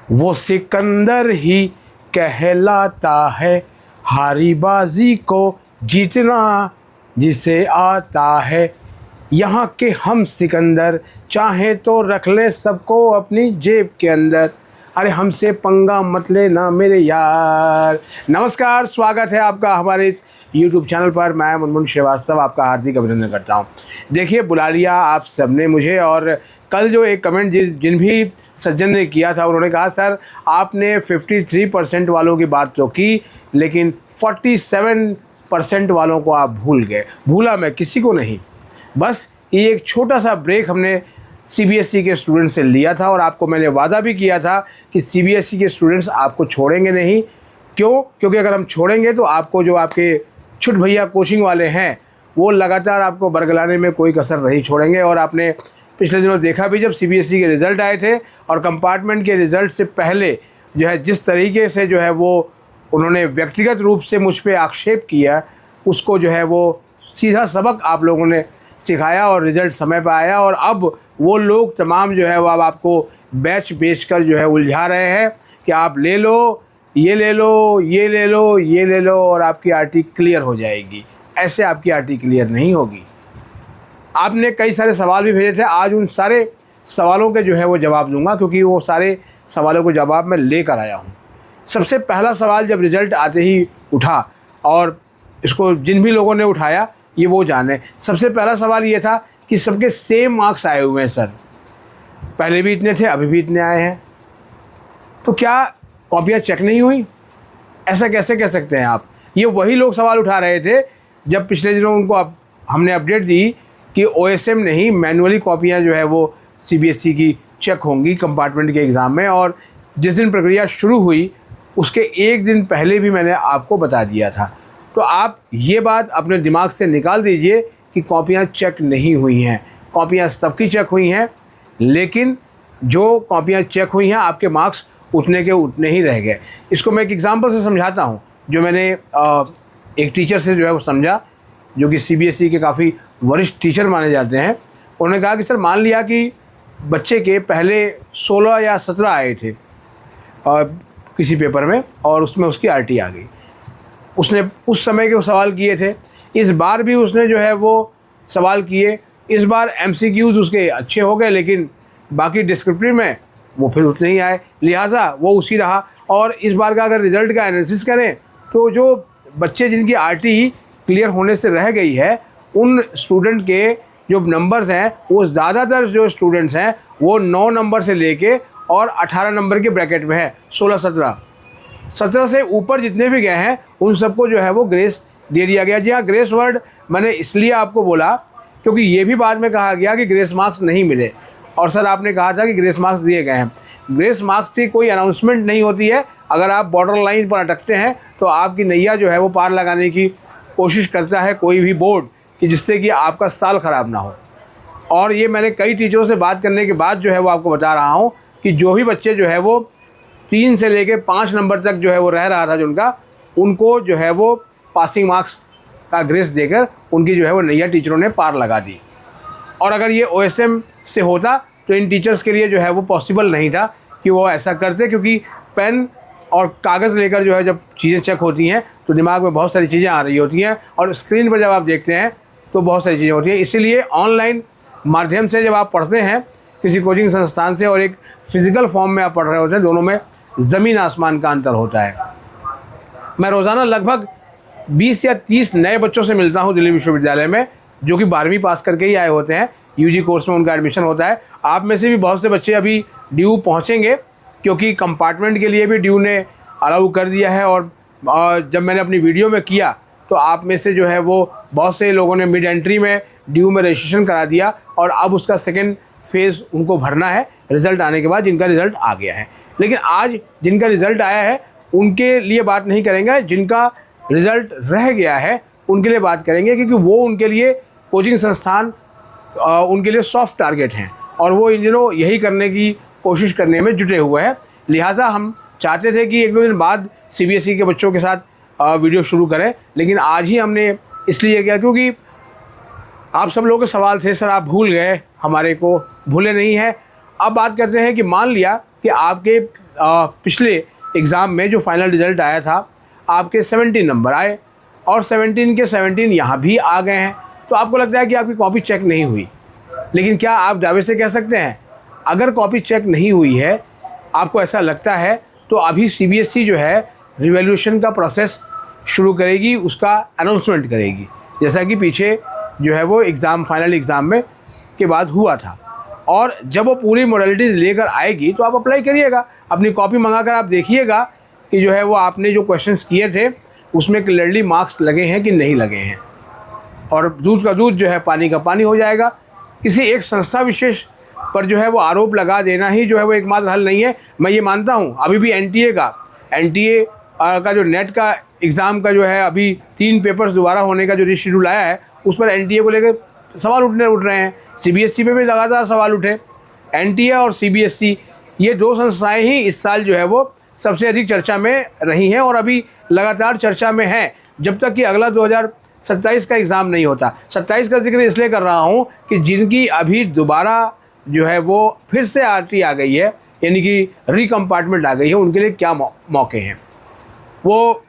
वो सिकंदर ही कहलाता है, हारी बाजी को जीतना जिसे आता है। यहाँ के हम सिकंदर चाहे तो रख ले सबको अपनी जेब के अंदर, अरे हमसे पंगा मत लेना मेरे यार। नमस्कार, स्वागत है आपका हमारे इस YouTube चैनल पर। मैं मुनमुन श्रीवास्तव आपका हार्दिक अभिनंदन करता हूँ। देखिए, बुला लिया आप सबने मुझे, और कल जो एक कमेंट जिन भी सज्जन ने किया था, उन्होंने कहा सर आपने 53% वालों की बात तो की, लेकिन 47% वालों को आप भूल गए। भूला मैं किसी को नहीं, बस ये एक छोटा सा ब्रेक हमने CBSE के स्टूडेंट से लिया था, और आपको मैंने वादा भी किया था कि CBSE के स्टूडेंट्स आपको छोड़ेंगे नहीं। क्यों? क्योंकि अगर हम छोड़ेंगे तो आपको जो आपके छुट भैया कोचिंग वाले हैं वो लगातार आपको बरगलाने में कोई कसर नहीं छोड़ेंगे। और आपने पिछले दिनों देखा भी, जब CBSE के रिज़ल्ट आए थे और कंपार्टमेंट के रिज़ल्ट से पहले जो है जिस तरीके से जो है वो उन्होंने व्यक्तिगत रूप से मुझ पे आक्षेप किया, उसको जो है वो सीधा सबक आप लोगों ने सिखाया और रिज़ल्ट समय पर आया। और अब वो लोग तमाम जो है वो अब आपको बैच बेचकर जो है उलझा रहे हैं कि आप ले लो, ये ले लो, ये ले लो, ये ले लो और आपकी RT क्लियर हो जाएगी। ऐसे आपकी RT क्लियर नहीं होगी। आपने कई सारे सवाल भी भेजे थे, आज उन सारे सवालों के जो है वो जवाब दूंगा, क्योंकि वो सारे सवालों को जवाब मैं लेकर आया हूँ। सबसे पहला सवाल जब रिज़ल्ट आते ही उठा, और इसको जिन भी लोगों ने उठाया ये वो जाने। सबसे पहला सवाल ये था कि सबके सेम मार्क्स आए हुए हैं सर, पहले भी इतने थे अभी भी इतने आए हैं, तो क्या कॉपियाँ चेक नहीं हुई? ऐसा कैसे कह सकते हैं आप? ये वही लोग सवाल उठा रहे थे जब पिछले दिनों उनको हमने अपडेट दी कि OSM नहीं, मैनुअली कॉपियाँ जो है वो CBSE की चेक होंगी कंपार्टमेंट के एग्ज़ाम में। और जिस दिन प्रक्रिया शुरू हुई उसके एक दिन पहले भी मैंने आपको बता दिया था। तो आप ये बात अपने दिमाग से निकाल दीजिए कि कॉपियाँ चेक नहीं हुई हैं। कॉपियाँ सबकी चेक हुई हैं, लेकिन जो कॉपियाँ चेक हुई हैं आपके मार्क्स उतने के उतने ही रह गए। इसको मैं एक एग्ज़ाम्पल से समझाता हूँ, जो मैंने एक टीचर से जो है वो समझा, जो कि CBSE के काफ़ी वरिष्ठ टीचर माने जाते हैं। उन्होंने कहा कि सर मान लिया कि बच्चे के पहले 16 या 17 आए थे किसी पेपर में, और उसमें उसकी RT आ गई। उसने उस समय के सवाल किए थे, इस बार भी उसने जो है वो सवाल किए। इस बार MCQs उसके अच्छे हो गए, लेकिन बाकी डिस्क्रिप्टिव में वो फिर उतने ही आए, लिहाजा वो उसी रहा। और इस बार का अगर रिज़ल्ट का एनालिसिस करें तो जो बच्चे जिनकी RT क्लियर होने से रह गई है, उन स्टूडेंट के जो नंबर्स हैं वो ज़्यादातर जो स्टूडेंट्स हैं वो 9 नंबर से लेके और 18 नंबर के ब्रैकेट में है। 16-17 से ऊपर जितने भी गए हैं उन सबको जो है वो ग्रेस दे दिया गया। जी हाँ, ग्रेस वर्ड मैंने इसलिए आपको बोला क्योंकि ये भी बाद में कहा गया कि ग्रेस मार्क्स नहीं मिले, और सर आपने कहा था कि ग्रेस मार्क्स दिए गए हैं। ग्रेस मार्क्स की कोई अनाउंसमेंट नहीं होती है। अगर आप बॉर्डर लाइन पर अटकते हैं तो आपकी नैया जो है वो पार लगाने की कोशिश करता है कोई भी बोर्ड, कि जिससे कि आपका साल ख़राब ना हो। और ये मैंने कई टीचरों से बात करने के बाद जो है वो आपको बता रहा हूँ कि जो भी बच्चे जो है वो 3 से लेकर 5 नंबर तक जो है वो रह रहा था उनको जो है वो पासिंग मार्क्स का ग्रेस देकर उनकी जो है वो नैया टीचरों ने पार लगा दी। और अगर ये OSM से होता तो इन टीचर्स के लिए जो है वो पॉसिबल नहीं था कि वो ऐसा करते, क्योंकि पेन और कागज़ लेकर जो है जब चीज़ें चेक होती हैं तो दिमाग में बहुत सारी चीज़ें आ रही होती हैं, और स्क्रीन पर जब आप देखते हैं तो बहुत सारी चीज़ें होती हैं। इसीलिए ऑनलाइन माध्यम से जब आप पढ़ते हैं किसी कोचिंग संस्थान से, और एक फ़िज़िकल फॉर्म में आप पढ़ रहे होते हैं, दोनों में ज़मीन आसमान का अंतर होता है। मैं रोज़ाना लगभग 20 या 30 नए बच्चों से मिलता हूँ दिल्ली विश्वविद्यालय में, जो कि 12वीं पास करके ही आए होते हैं। UG कोर्स में उनका एडमिशन होता है। आप में से भी बहुत से बच्चे अभी ड्यू पहुँचेंगे, क्योंकि कंपार्टमेंट के लिए भी ड्यू ने अलाउ कर दिया है। और जब मैंने अपनी वीडियो में किया तो आप में से जो है वो बहुत से लोगों ने मिड एंट्री में ड्यू में रजिस्ट्रेशन करा दिया, और अब उसका सेकेंड फेज़ उनको भरना है रिज़ल्ट आने के बाद, जिनका रिज़ल्ट आ गया है। लेकिन आज जिनका रिज़ल्ट आया है उनके लिए बात नहीं करेंगे, जिनका रिज़ल्ट रह गया है उनके लिए बात करेंगे, क्योंकि वो उनके लिए कोचिंग संस्थान उनके लिए सॉफ्ट टारगेट हैं, और वो इन दिनों यही करने की कोशिश करने में जुटे हुए हैं। लिहाजा हम चाहते थे कि 1-2 दिन बाद CBSE के बच्चों के साथ वीडियो शुरू करें, लेकिन आज ही हमने इसलिए किया क्योंकि आप सब लोगों के सवाल थे, सर आप भूल गए, हमारे को भूले नहीं हैं। अब बात करते हैं कि मान लिया कि आपके पिछले एग्ज़ाम में जो फाइनल रिज़ल्ट आया था आपके 17 नंबर आए और 17 के 17 यहाँ भी आ गए हैं, तो आपको लगता है कि आपकी कॉपी चेक नहीं हुई। लेकिन क्या आप दावे से कह सकते हैं अगर कॉपी चेक नहीं हुई है, आपको ऐसा लगता है, तो अभी CBSE जो है रिवैल्यूएशन का प्रोसेस शुरू करेगी, उसका अनाउंसमेंट करेगी, जैसा कि पीछे जो है वो एग्ज़ाम फाइनल एग्ज़ाम में के बाद हुआ था। और जब वो पूरी मॉडलिटीज़ लेकर आएगी तो आप अप्लाई करिएगा, अपनी कॉपी मंगाकर आप देखिएगा कि जो है वो आपने जो क्वेश्चंस किए थे उसमें क्लियरली मार्क्स लगे हैं कि नहीं लगे हैं। और दूध का दूध जो है पानी का पानी हो जाएगा। किसी एक संस्था विशेष पर जो है वो आरोप लगा देना ही जो है वो एकमात्र हल नहीं है। मैं ये मानता हूँ अभी भी NTA का जो नेट का एग्ज़ाम का जो है अभी 3 पेपर्स दोबारा होने का जो रिशेड्यूल आया है उस पर NTA को लेकर सवाल उठ रहे हैं। CBSE पे भी लगातार सवाल उठे। NTA और CBSE ये 2 संस्थाएं ही इस साल जो है वो सबसे अधिक चर्चा में रही हैं और अभी लगातार चर्चा में हैं जब तक कि अगला 2027 का एग्ज़ाम नहीं होता। 27 का जिक्र इसलिए कर रहा हूँ कि जिनकी अभी दोबारा जो है वो फिर से RT आ गई है, यानी कि रिकम्पार्टमेंट आ गई है, उनके लिए क्या मौके हैं। वो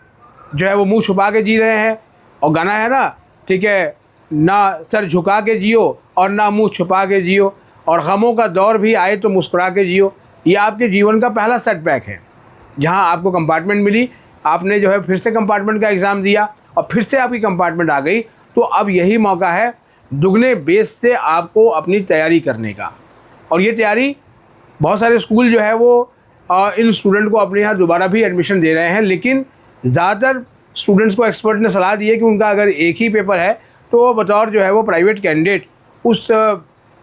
जो है वो मुंह छुपा के जी रहे हैं, और गाना है ना, ठीक है, ना सर झुका के जियो और ना मुंह छुपा के जियो, और गमों का दौर भी आए तो मुस्कुरा के जियो। ये आपके जीवन का पहला सेटबैक है, जहां आपको कंपार्टमेंट मिली, आपने जो है फिर से कंपार्टमेंट का एग्ज़ाम दिया और फिर से आपकी कंपार्टमेंट आ गई, तो अब यही मौका है दुगने बेस से आपको अपनी तैयारी करने का। और ये तैयारी बहुत सारे स्कूल जो है वो इन स्टूडेंट को अपने यहाँ दोबारा भी एडमिशन दे रहे हैं, लेकिन ज़्यादातर स्टूडेंट्स को एक्सपर्ट ने सलाह दी है कि उनका अगर एक ही पेपर है तो वो बतौर जो है वो प्राइवेट कैंडिडेट उस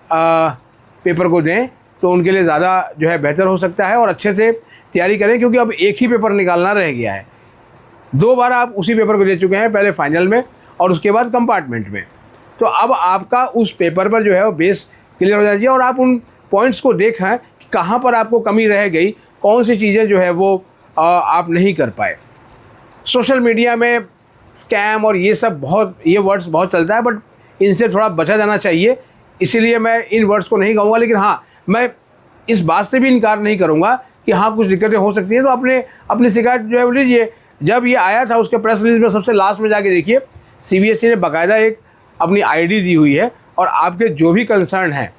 पेपर को दें, तो उनके लिए ज़्यादा जो है बेहतर हो सकता है और अच्छे से तैयारी करें, क्योंकि अब एक ही पेपर निकालना रह गया है। 2 बार आप उसी पेपर को दे चुके हैं, पहले फाइनल में और उसके बाद कंपार्टमेंट में। तो अब आपका उस पेपर पर जो है वो बेस क्लियर हो जाती है और आप उन पॉइंट्स को देखें कि कहाँ पर आपको कमी रह गई, कौन सी चीज़ें जो है वो आप नहीं कर पाए। सोशल मीडिया में स्कैम और ये वर्ड्स बहुत चलता है, बट इनसे थोड़ा बचा जाना चाहिए, इसीलिए मैं इन वर्ड्स को नहीं कहूँगा। लेकिन हाँ, मैं इस बात से भी इनकार नहीं करूँगा कि हाँ कुछ दिक्कतें हो सकती हैं, तो अपनी शिकायत जो है वो लीजिए। जब ये आया था उसके प्रेस रिलीज में सबसे लास्ट में जाके देखिए, CBSE ने बाकायदा एक अपनी ID दी हुई है और आपके जो भी कंसर्न हैं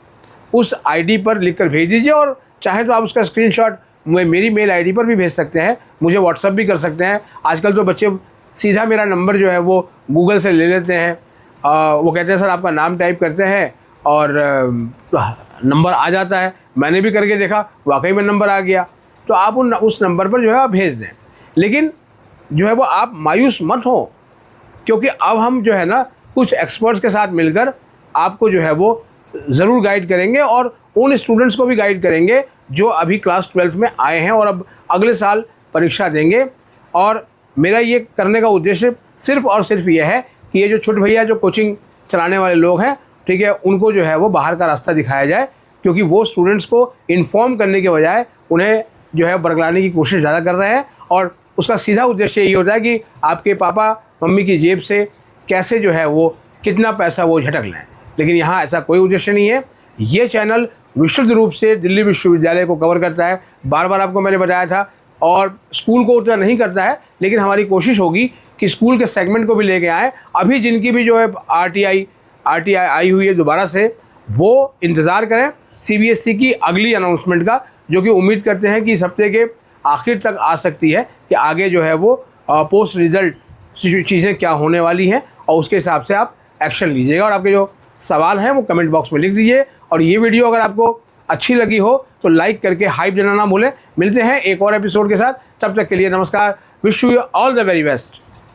उस ID पर लिख कर भेज दीजिए, और चाहे तो आप उसका स्क्रीनशॉट मेरी मेल ID पर भी भेज सकते हैं, मुझे व्हाट्सअप भी कर सकते हैं। आजकल तो बच्चे सीधा मेरा नंबर जो है वो गूगल से ले लेते हैं, वो कहते हैं सर आपका नाम टाइप करते हैं और नंबर आ जाता है। मैंने भी करके देखा, वाकई में नंबर आ गया। तो आप उस नंबर पर जो है आप भेज दें, लेकिन जो है वो आप मायूस मत हो, क्योंकि अब हम जो है ना कुछ एक्सपर्ट्स के साथ मिलकर आपको जो है वो ज़रूर गाइड करेंगे और उन स्टूडेंट्स को भी गाइड करेंगे जो अभी क्लास 12 में आए हैं और अब अगले साल परीक्षा देंगे। और मेरा ये करने का उद्देश्य सिर्फ़ और सिर्फ ये है कि ये जो छोटे भैया जो कोचिंग चलाने वाले लोग हैं, ठीक है, उनको जो है वो बाहर का रास्ता दिखाया जाए, क्योंकि वो स्टूडेंट्स को इन्फॉर्म करने के बजाय उन्हें जो है बरगलाने की कोशिश ज़्यादा कर रहे हैं, और उसका सीधा उद्देश्य यही होता है कि आपके पापा मम्मी की जेब से कैसे जो है वो कितना पैसा वो झटक लें। लेकिन यहाँ ऐसा कोई उद्देश्य नहीं है। ये चैनल विशुद्ध रूप से दिल्ली विश्वविद्यालय को कवर करता है, बार बार आपको मैंने बताया था, और स्कूल को उतना नहीं करता है, लेकिन हमारी कोशिश होगी कि स्कूल के सेगमेंट को भी लेके आएँ। अभी जिनकी भी जो है RTI आई हुई है दोबारा से, वो इंतज़ार करें CBSE की अगली अनाउंसमेंट का, जो कि उम्मीद करते हैं कि इस हफ्ते के आखिर तक आ सकती है, कि आगे जो है वो पोस्ट रिज़ल्ट चीज़ें क्या होने वाली हैं, और उसके हिसाब से आप एक्शन लीजिएगा। और आपके जो सवाल हैं वो कमेंट बॉक्स में लिख दीजिए। और ये वीडियो अगर आपको अच्छी लगी हो तो लाइक करके हाइप देना ना भूलें। मिलते हैं एक और एपिसोड के साथ, तब तक के लिए नमस्कार। Wish you all the very best.